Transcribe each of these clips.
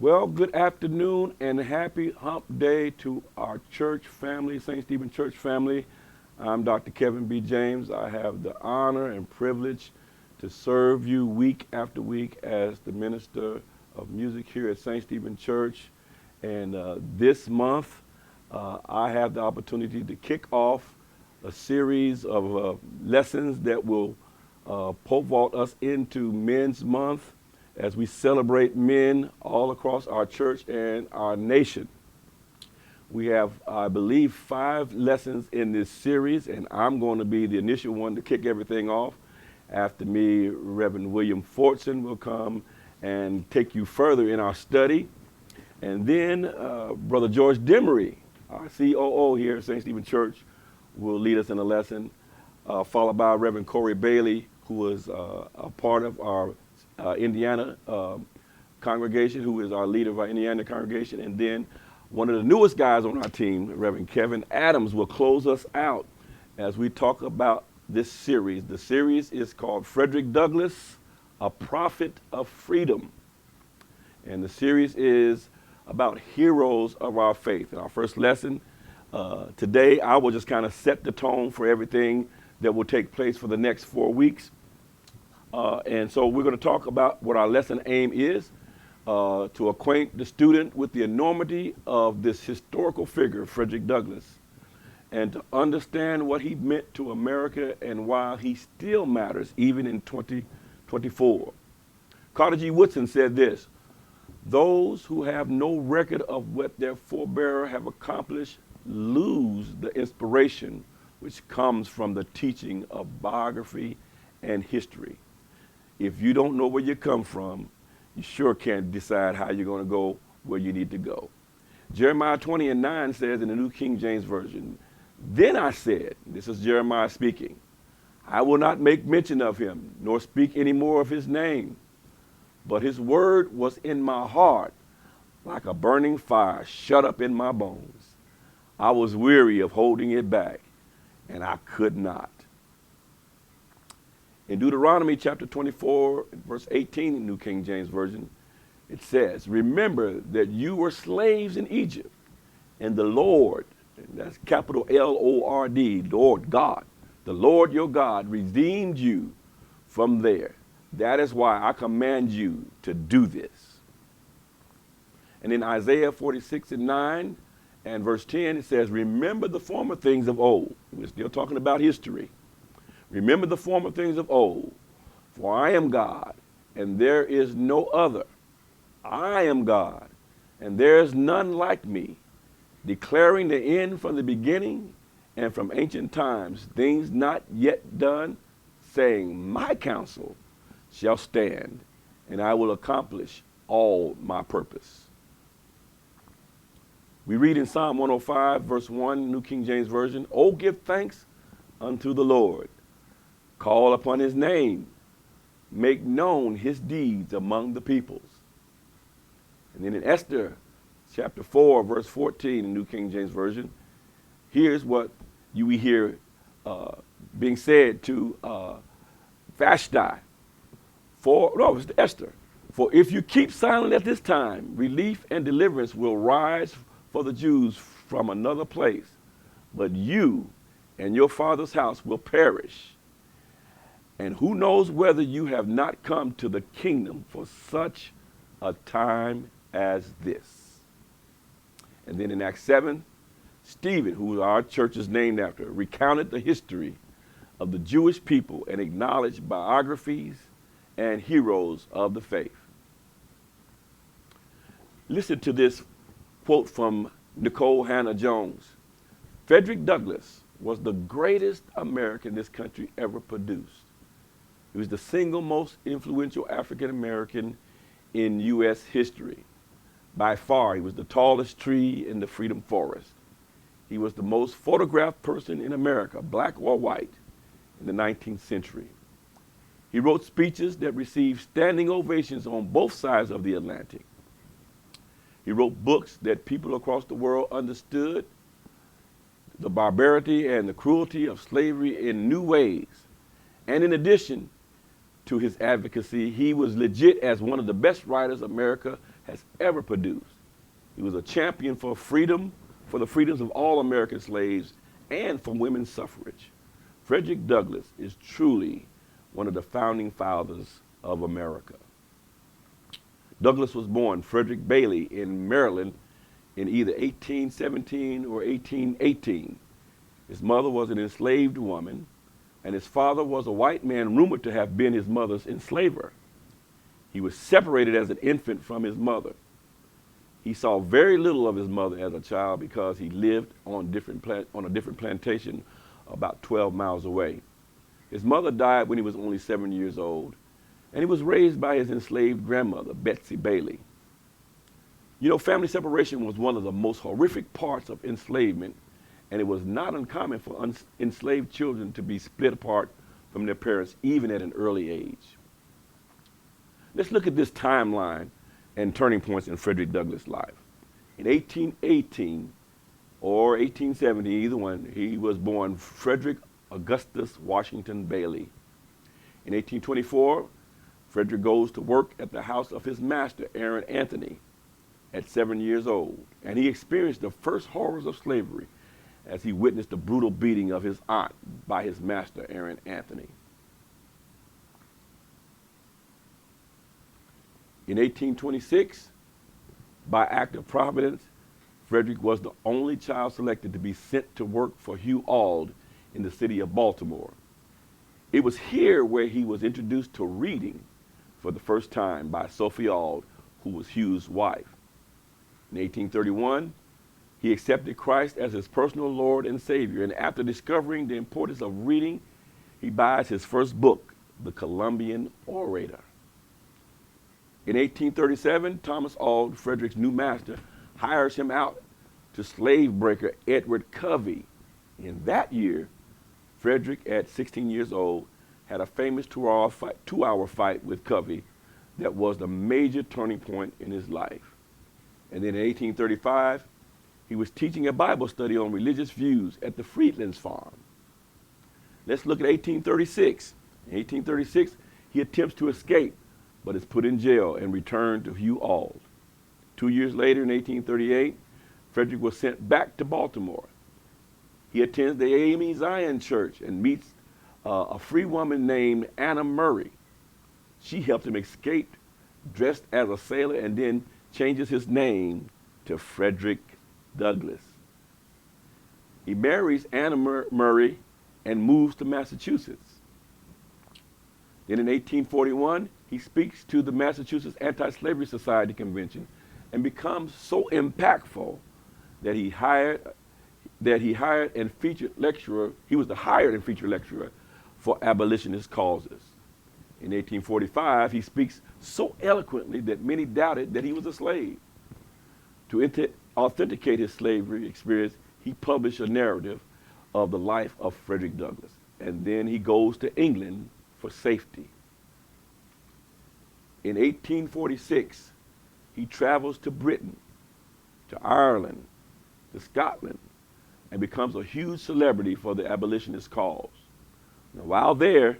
Well, good afternoon and happy hump day to our church family, St. Stephen Church family. I'm Dr. Kevin B. James. I have the honor and privilege to serve you week after week as the minister of music here at St. Stephen Church. And this month, I have the opportunity to kick off a series of lessons that will pole vault us into Men's Month as we celebrate men all across our church and our nation. We have, I believe, 5 lessons in this series, and I'm going to be the initial one to kick everything off. After me, Reverend William Fortson will come and take you further in our study. And then Brother George Demery, our COO here at St. Stephen Church, will lead us in a lesson, followed by Reverend Corey Bailey, who is a part of our Indiana congregation, who is our leader of our Indiana congregation. And then one of the newest guys on our team, Reverend Kevin Adams, will close us out as we talk about this series. The series is called Frederick Douglass, A Prophet of Freedom. And the series is about heroes of our faith. In our first lesson today, I will just kind of set the tone for everything that will take place for the next 4 weeks. And so we're going to talk about what our lesson aim is, to acquaint the student with the enormity of this historical figure, Frederick Douglass, and to understand what he meant to America and why he still matters even in 2024. Carter G. Woodson said this: "Those who have no record of what their forebears have accomplished lose the inspiration which comes from the teaching of biography and history." If you don't know where you come from, you sure can't decide how you're going to go where you need to go. Jeremiah 20:9 says in the New King James Version, "Then I said," this is Jeremiah speaking, "I will not make mention of him, nor speak any more of his name. But his word was in my heart, like a burning fire shut up in my bones. I was weary of holding it back, and I could not." In Deuteronomy chapter 24, verse 18, in New King James Version, it says, "Remember that you were slaves in Egypt, and the Lord," and that's capital Lord, Lord God, "the Lord your God redeemed you from there. That is why I command you to do this." And in Isaiah 46:9 and verse 10, it says, "Remember the former things of old." We're still talking about history. "Remember the former things of old, for I am God, and there is no other. I am God, and there is none like me, declaring the end from the beginning and from ancient times, things not yet done, saying, my counsel shall stand, and I will accomplish all my purpose." We read in Psalm 105, verse 1, New King James Version, "Oh, give thanks unto the Lord. Call upon his name. Make known his deeds among the peoples." And then in Esther chapter 4, verse 14, in New King James Version, here's what we hear being said to Vashti. It's Esther. "For if you keep silent at this time, relief and deliverance will rise for the Jews from another place, but you and your father's house will perish. And who knows whether you have not come to the kingdom for such a time as this." And then in Acts 7, Stephen, who our church is named after, recounted the history of the Jewish people and acknowledged biographies and heroes of the faith. Listen to this quote from Nicole Hannah-Jones. "Frederick Douglass was the greatest American this country ever produced. He was the single most influential African American in U.S. history. By far, he was the tallest tree in the Freedom Forest. He was the most photographed person in America, black or white, in the 19th century. He wrote speeches that received standing ovations on both sides of the Atlantic. He wrote books that people across the world understood the barbarity and the cruelty of slavery in new ways. And in addition to his advocacy, he was legit as one of the best writers America has ever produced. He was a champion for freedom, for the freedoms of all American slaves, and for women's suffrage. Frederick Douglass is truly one of the founding fathers of America. Douglass was born Frederick Bailey in Maryland in either 1817 or 1818. His mother was an enslaved woman, and his father was a white man rumored to have been his mother's enslaver. He was separated as an infant from his mother. He saw very little of his mother as a child because he lived on a different plantation about 12 miles away. His mother died when he was only 7 years old, and he was raised by his enslaved grandmother, Betsy Bailey. You know, family separation was one of the most horrific parts of enslavement, and it was not uncommon for enslaved children to be split apart from their parents even at an early age. Let's look at this timeline and turning points in Frederick Douglass' life. In 1818 or 1870, either one, he was born Frederick Augustus Washington Bailey. In 1824, Frederick goes to work at the house of his master, Aaron Anthony, at 7 years old, and he experienced the first horrors of slavery as he witnessed the brutal beating of his aunt by his master, Aaron Anthony. In 1826, by act of providence, Frederick was the only child selected to be sent to work for Hugh Auld in the city of Baltimore. It was here where he was introduced to reading for the first time by Sophie Auld, who was Hugh's wife. In 1831, he accepted Christ as his personal Lord and Savior, and after discovering the importance of reading, he buys his first book, The Columbian Orator. In 1837, Thomas Auld, Frederick's new master, hires him out to slave breaker Edward Covey. In that year, Frederick, at 16 years old, had a famous two-hour fight with Covey that was the major turning point in his life. And then in 1835, he was teaching a Bible study on religious views at the Freedlands farm. Let's look at 1836. In 1836, he attempts to escape, but is put in jail and returned to Hugh Auld. 2 years later, in 1838, Frederick was sent back to Baltimore. He attends the AME Zion Church and meets a free woman named Anna Murray. She helped him escape dressed as a sailor and then changes his name to Frederick Douglass. He marries Anna Murray and moves to Massachusetts. Then in 1841, he speaks to the Massachusetts Anti-Slavery Society Convention and becomes so impactful that he was the hired and featured lecturer for abolitionist causes. In 1845, he speaks so eloquently that many doubted that he was a slave. To authenticate his slavery experience, he published a narrative of the life of Frederick Douglass. And then he goes to England for safety. In 1846, he travels to Britain, to Ireland, to Scotland, and becomes a huge celebrity for the abolitionist cause. Now, while there,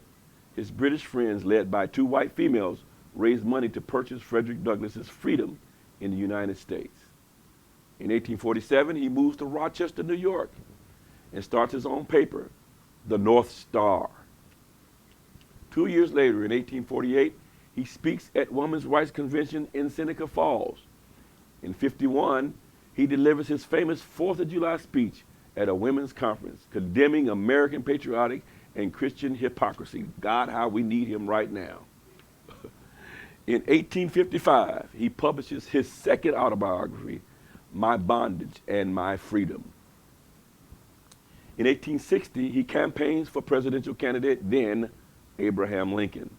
his British friends, led by two white females, raised money to purchase Frederick Douglass's freedom in the United States. In 1847, he moves to Rochester, New York, and starts his own paper, the North Star. 2 years later, in 1848, he speaks at Women's Rights Convention in Seneca Falls. In 1951, he delivers his famous 4th of July speech at a women's conference, condemning American patriotic and Christian hypocrisy. God, how we need him right now. In 1855, he publishes his second autobiography, My Bondage and My Freedom. In 1860, he campaigns for presidential candidate, then Abraham Lincoln.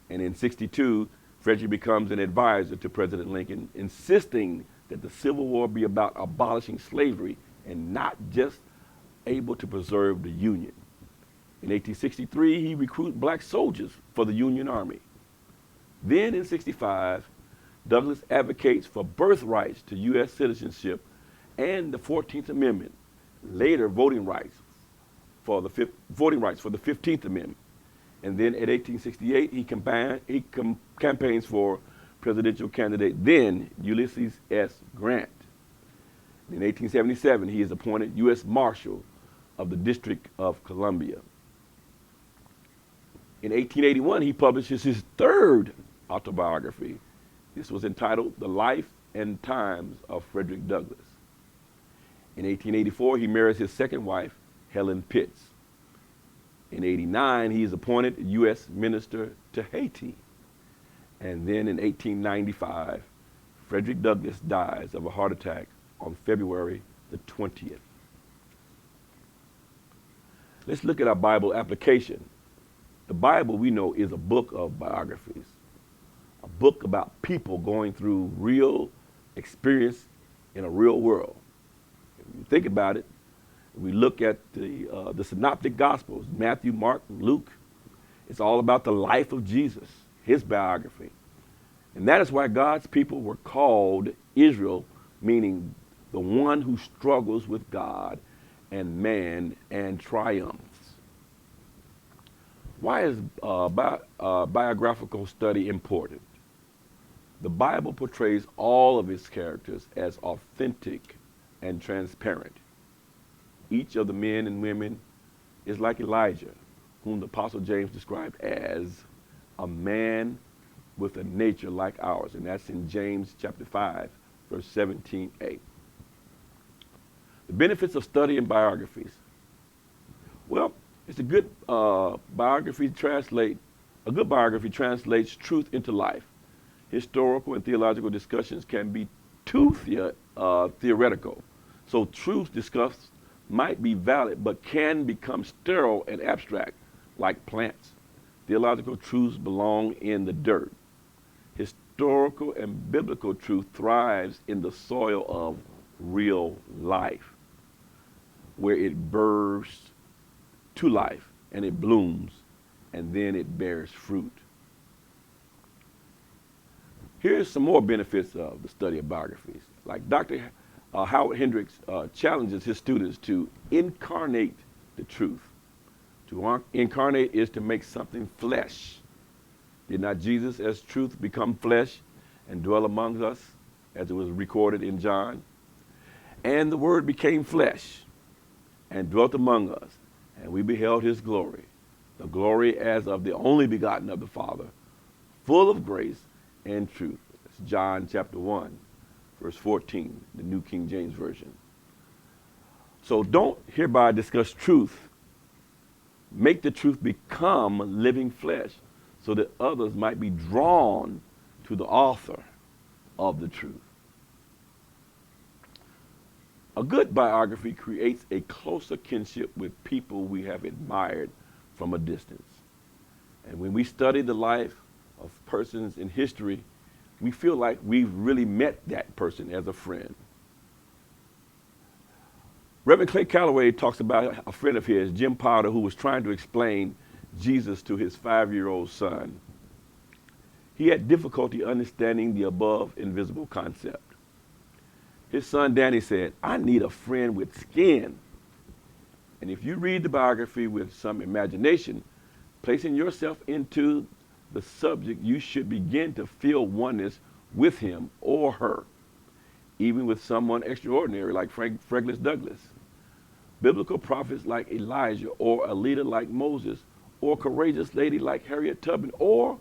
And in 1962, Frederick becomes an advisor to President Lincoln, insisting that the Civil War be about abolishing slavery and not just able to preserve the Union. In 1863, he recruits black soldiers for the Union Army. Then in 1965, Douglass advocates for birthrights to U.S. citizenship and the 14th Amendment, later voting rights for the 15th Amendment. And then in 1868, he campaigns for presidential candidate, then Ulysses S. Grant. In 1877, he is appointed U.S. Marshal of the District of Columbia. In 1881, he publishes his third autobiography. This was entitled The Life and Times of Frederick Douglass. In 1884, he marries his second wife, Helen Pitts. In 1889, he is appointed U.S. Minister to Haiti. And then in 1895, Frederick Douglass dies of a heart attack on February the 20th. Let's look at our Bible application. The Bible, we know, is a book of biographies, a book about people going through real experience in a real world. If you think about it, we look at the synoptic gospels, Matthew, Mark, Luke. It's all about the life of Jesus, his biography. And that is why God's people were called Israel, meaning the one who struggles with God and man and triumphs. Why is biographical study important? The Bible portrays all of its characters as authentic and transparent. Each of the men and women is like Elijah, whom the Apostle James described as a man with a nature like ours, and that's in James chapter 5, verse 17a. The benefits of studying biographies. Well, it's a good biography translates truth into life. Historical and theological discussions can be too theoretical, so truth discussed might be valid but can become sterile and abstract, like plants. Theological truths belong in the dirt. Historical and biblical truth thrives in the soil of real life, where it bursts to life and it blooms and then it bears fruit. Here's some more benefits of the study of biographies. Like Dr. Howard Hendricks challenges his students to incarnate the truth. To incarnate is to make something flesh. Did not Jesus as truth become flesh and dwell among us, as it was recorded in John? And the Word became flesh and dwelt among us, and we beheld his glory, the glory as of the only begotten of the Father, full of grace and truth. It's John chapter 1, verse 14, the New King James Version. So don't hereby discuss truth. Make the truth become living flesh so that others might be drawn to the author of the truth. A good biography creates a closer kinship with people we have admired from a distance. And when we study the life of persons in history, we feel like we've really met that person as a friend. Reverend Clay Calloway talks about a friend of his, Jim Powder, who was trying to explain Jesus to his 5-year-old son. He had difficulty understanding the above invisible concept. His son Danny said, "I need a friend with skin." And if you read the biography with some imagination, placing yourself into the subject, you should begin to feel oneness with him or her, even with someone extraordinary like Frederick Douglass. Biblical prophets like Elijah, or a leader like Moses, or a courageous lady like Harriet Tubman, or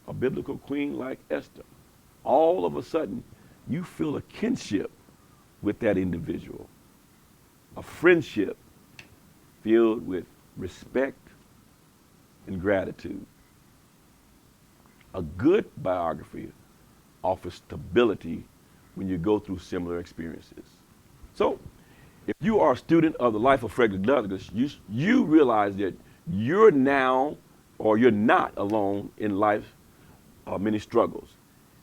a biblical queen like Esther. All of a sudden, you feel a kinship with that individual, a friendship filled with respect and gratitude. A good biography offers stability when you go through similar experiences. So, if you are a student of the life of Frederick Douglass, you realize that you're now, or you're not alone in life's many struggles.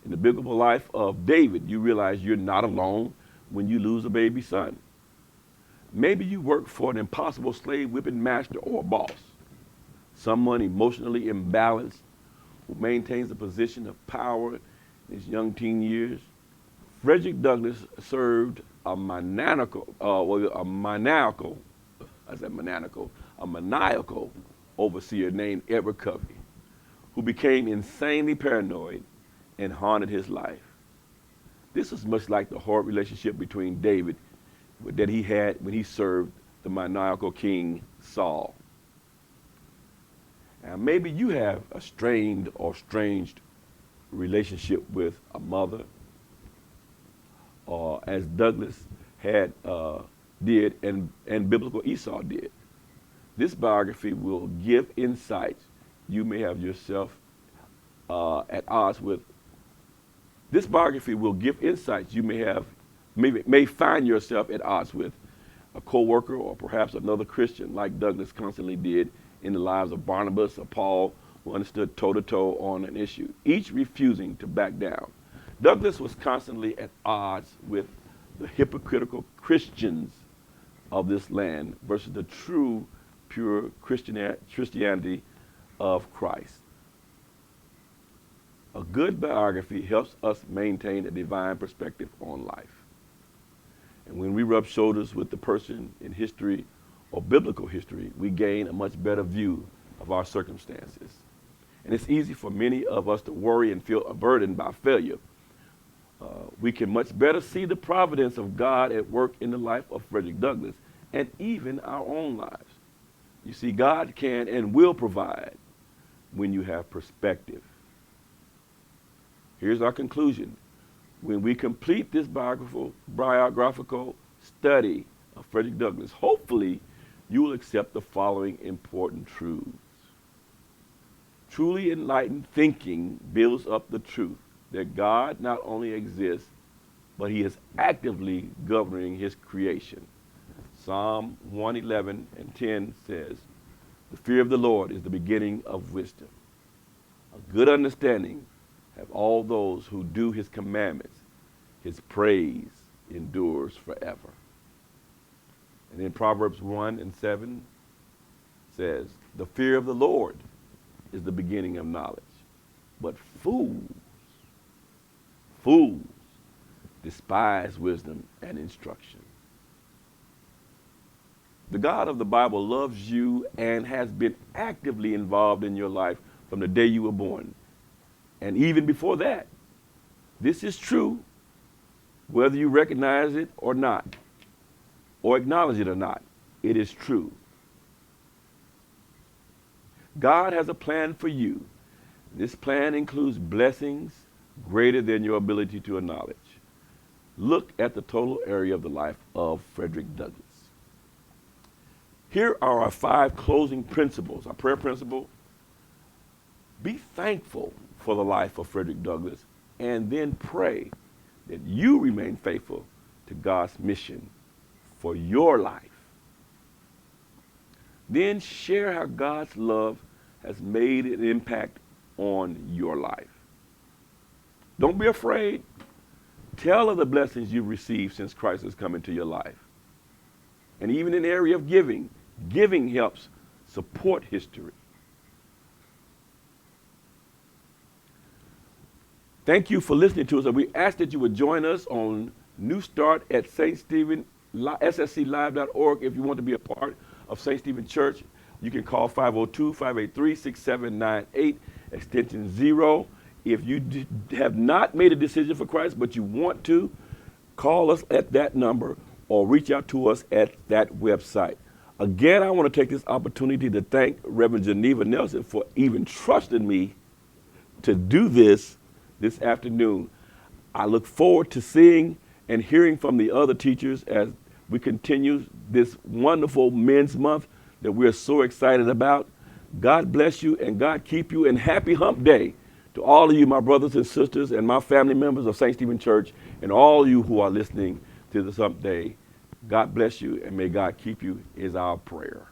In the biblical life of David, you realize you're not alone when you lose a baby son. Maybe you work for an impossible slave whipping master or boss, someone emotionally imbalanced who maintains a position of power in his young teen years. Frederick Douglass served a maniacal overseer named Edward Covey, who became insanely paranoid and haunted his life. This was much like the horrid relationship between David that he had when he served the maniacal king Saul. Now, maybe you have a strained or estranged relationship with a mother, or as Douglas had did and biblical Esau did. This biography will give insights you may have yourself at odds with. This biography will give insights you may find yourself at odds with a co-worker or perhaps another Christian, like Douglas constantly did in the lives of Barnabas or Paul, who understood toe-to-toe on an issue, each refusing to back down. Douglas was constantly at odds with the hypocritical Christians of this land versus the true, pure Christianity of Christ. A good biography helps us maintain a divine perspective on life. And when we rub shoulders with the person in history or biblical history, we gain a much better view of our circumstances. And it's easy for many of us to worry and feel burdened by failure. We can much better see the providence of God at work in the life of Frederick Douglass and even our own lives. You see, God can and will provide when you have perspective. Here's our conclusion. When we complete this biographical study of Frederick Douglass, hopefully you will accept the following important truths. Truly enlightened thinking builds up the truth that God not only exists, but he is actively governing his creation. Psalm 111 and 10 says, "The fear of the Lord is the beginning of wisdom. A good understanding have all those who do his commandments. His praise endures forever." And then Proverbs 1 and 7 says, "The fear of the Lord is the beginning of knowledge, but fools despise wisdom and instruction." The God of the Bible loves you and has been actively involved in your life from the day you were born. And even before that. This is true whether you recognize it or not, or acknowledge it or not. It is true. God has a plan for you. This plan includes blessings greater than your ability to acknowledge. Look at the total area of the life of Frederick Douglass. Here are our 5 closing principles, our prayer principle. Be thankful for the life of Frederick Douglass, and then pray that you remain faithful to God's mission for your life. Then share how God's love has made an impact on your life. Don't be afraid. Tell of the blessings you've received since Christ has come into your life. And even in the area of giving, giving helps support history. Thank you for listening to us, and we ask that you would join us on New Start at St. Stephen, ssclive.org. If you want to be a part of St. Stephen Church, you can call 502-583-6798, extension 0. If you have not made a decision for Christ, but you want to, call us at that number or reach out to us at that website. Again, I want to take this opportunity to thank Reverend Geneva Nelson for even trusting me to do this afternoon. I look forward to seeing and hearing from the other teachers as we continue this wonderful Men's Month that we're so excited about. God bless you and God keep you, and happy hump day to all of you, my brothers and sisters, and my family members of St. Stephen Church, and all of you who are listening to this hump day. God bless you and may God keep you is our prayer.